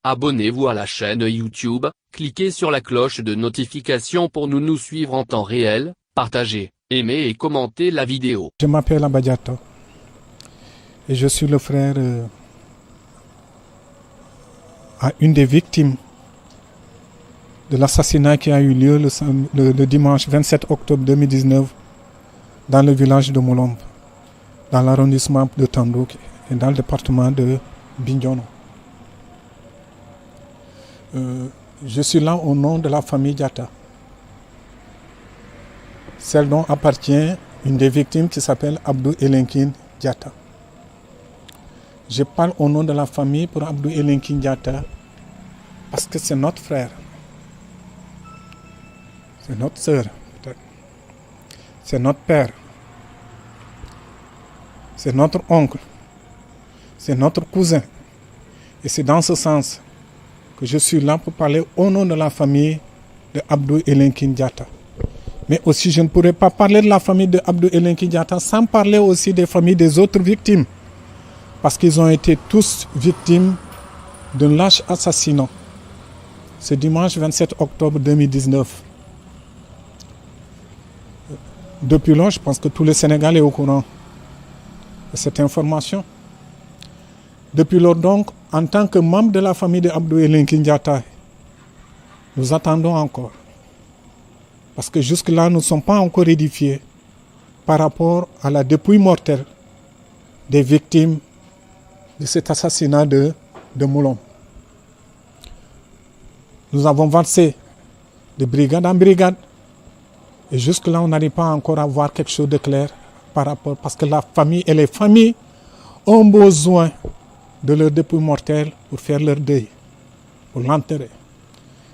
Abonnez-vous à la chaîne YouTube, cliquez sur la cloche de notification pour nous suivre en temps réel, partagez, aimez et commentez la vidéo. Je m'appelle Abba Diatta et je suis le frère à une des victimes de l'assassinat qui a eu lieu le dimanche 27 octobre 2019 dans le village de Molombe, dans l'arrondissement de Tandouk et dans le département de Bignona. Je suis là au nom de la famille Diatta, celle dont appartient une des victimes qui s'appelle Abdou Elinkine Diatta. Je parle au nom de la famille pour Abdou Elinkine Diatta parce que c'est notre frère, c'est notre sœur, c'est notre père, c'est notre oncle, c'est notre cousin. Et c'est dans ce sens que je suis là pour parler au nom de la famille de Abdou Elinkine Diatta. Mais aussi, je ne pourrais pas parler de la famille de Abdou Elinkine Diatta sans parler aussi des familles des autres victimes. Parce qu'ils ont été tous victimes d'un lâche assassinat. Ce dimanche 27 octobre 2019. Depuis lors, je pense que tout le Sénégal est au courant de cette information. Depuis lors donc, en tant que membre de la famille de Abdou Elinkine Diatta, nous attendons encore. Parce que jusque-là, nous ne sommes pas encore édifiés par rapport à la dépouille mortelle des victimes de cet assassinat de Molombe. Nous avons avancé de brigade en brigade et jusque-là, on n'arrive pas encore à voir quelque chose de clair par rapport, parce que la famille et les familles ont besoin de leur dépouille mortelle pour faire leur deuil, pour l'enterrer.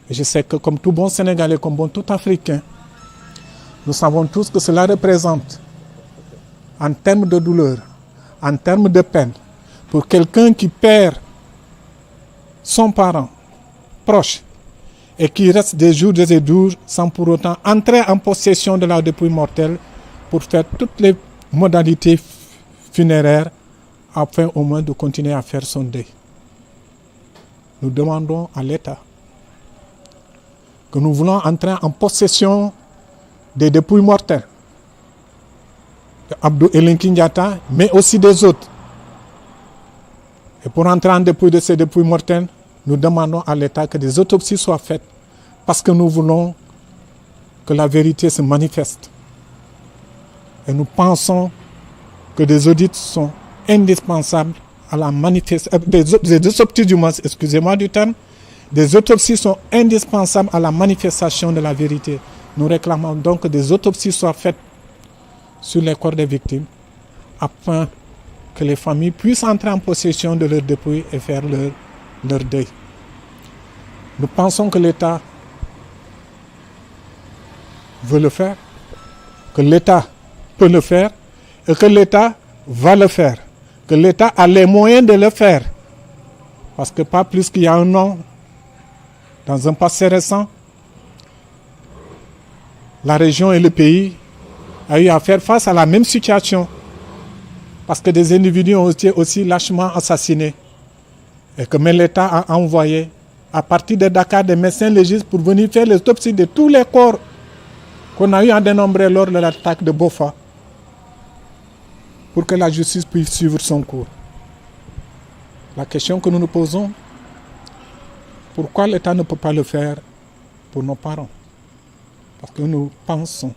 Et je sais que comme tout bon Sénégalais, comme bon tout Africain, nous savons tous que cela représente, en termes de douleur, en termes de peine, pour quelqu'un qui perd son parent proche et qui reste des jours sans pour autant entrer en possession de la dépouille mortelle pour faire toutes les modalités funéraires afin au moins de continuer à faire son deuil. Nous demandons à l'État que nous voulons entrer en possession des dépouilles mortelles de Abdou Elinkine Diatta, mais aussi des autres. Et pour entrer en dépouille de ces dépouilles mortelles, nous demandons à l'État que des autopsies soient faites parce que nous voulons que la vérité se manifeste. Et nous pensons que des audits sont indispensables à la manifestation, des autopsies du moins, excusez-moi du terme, des autopsies sont indispensables à la manifestation de la vérité. Nous réclamons donc que des autopsies soient faites sur les corps des victimes afin que les familles puissent entrer en possession de leurs dépouilles et faire leur deuil. Nous pensons que l'État veut le faire, que l'État peut le faire et que l'État va le faire, que l'État a les moyens de le faire. Parce que pas plus qu'il y a un an, dans un passé récent, la région et le pays ont eu à faire face à la même situation. Parce que des individus ont été aussi lâchement assassinés. Et que l'État a envoyé, à partir de Dakar, des médecins légistes pour venir faire l'autopsie de tous les corps qu'on a eu à dénombrer lors de l'attaque de Bofa, pour que la justice puisse suivre son cours. La question que nous nous posons, pourquoi l'État ne peut pas le faire pour nos parents? Parce que nous pensons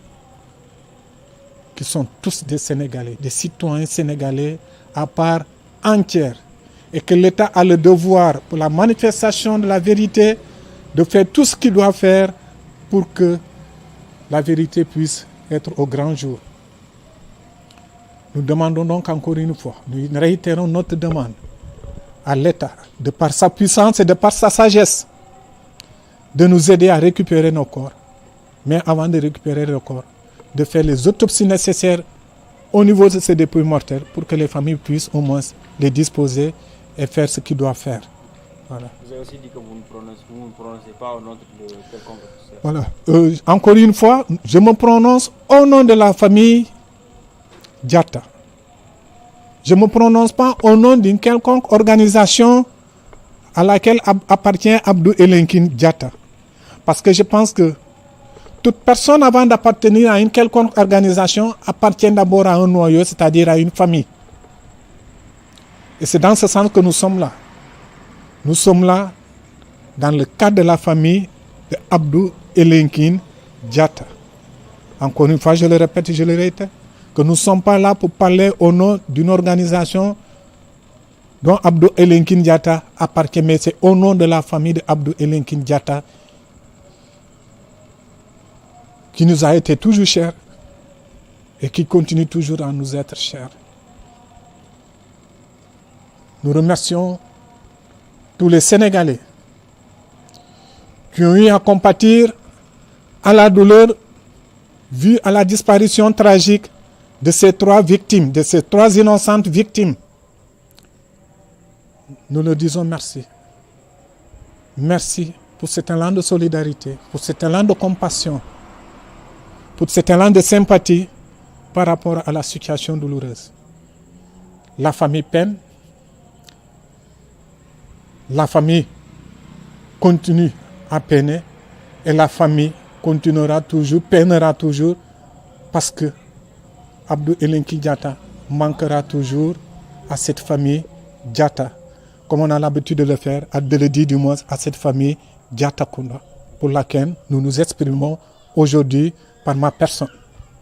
qu'ils sont tous des Sénégalais, des citoyens sénégalais à part entière, et que l'État a le devoir, pour la manifestation de la vérité, de faire tout ce qu'il doit faire pour que la vérité puisse être au grand jour. Nous demandons donc encore une fois, nous réitérons notre demande à l'État, de par sa puissance et de par sa sagesse, de nous aider à récupérer nos corps. Mais avant de récupérer nos corps, de faire les autopsies nécessaires au niveau de ces dépouilles mortelles pour que les familles puissent au moins les disposer et faire ce qu'ils doivent faire. Voilà. Vous avez aussi dit que vous ne prononcez pas au nom de quelconque officiel. Voilà. Encore une fois, je me prononce au nom de la famille Diatta. Je ne me prononce pas au nom d'une quelconque organisation à laquelle appartient Abdou Elinkine Diatta. Parce que je pense que toute personne avant d'appartenir à une quelconque organisation appartient d'abord à un noyau, c'est-à-dire à une famille. Et c'est dans ce sens que nous sommes là. Nous sommes là dans le cadre de la famille de Abdou Elinkine Diatta. Encore une fois, je le répète et je le réitère, que nous ne sommes pas là pour parler au nom d'une organisation dont Abdou Elinkine Diatta appartient, mais c'est au nom de la famille de Abdou Elinkine Diatta qui nous a été toujours cher et qui continue toujours à nous être cher. Nous remercions tous les Sénégalais qui ont eu à compatir à la douleur vue à la disparition tragique de ces 3 victimes, de ces 3 innocentes victimes. Nous leur disons merci. Merci pour cet élan de solidarité, pour cet élan de compassion, pour cet élan de sympathie par rapport à la situation douloureuse. La famille peine, la famille continue à peiner et la famille continuera toujours, peinera toujours parce que Abdou Elinkine Diatta manquera toujours à cette famille Diatta, comme on a l'habitude de le faire, de le dire du moins à cette famille Diatta Kounda, pour laquelle nous nous exprimons aujourd'hui par ma personne.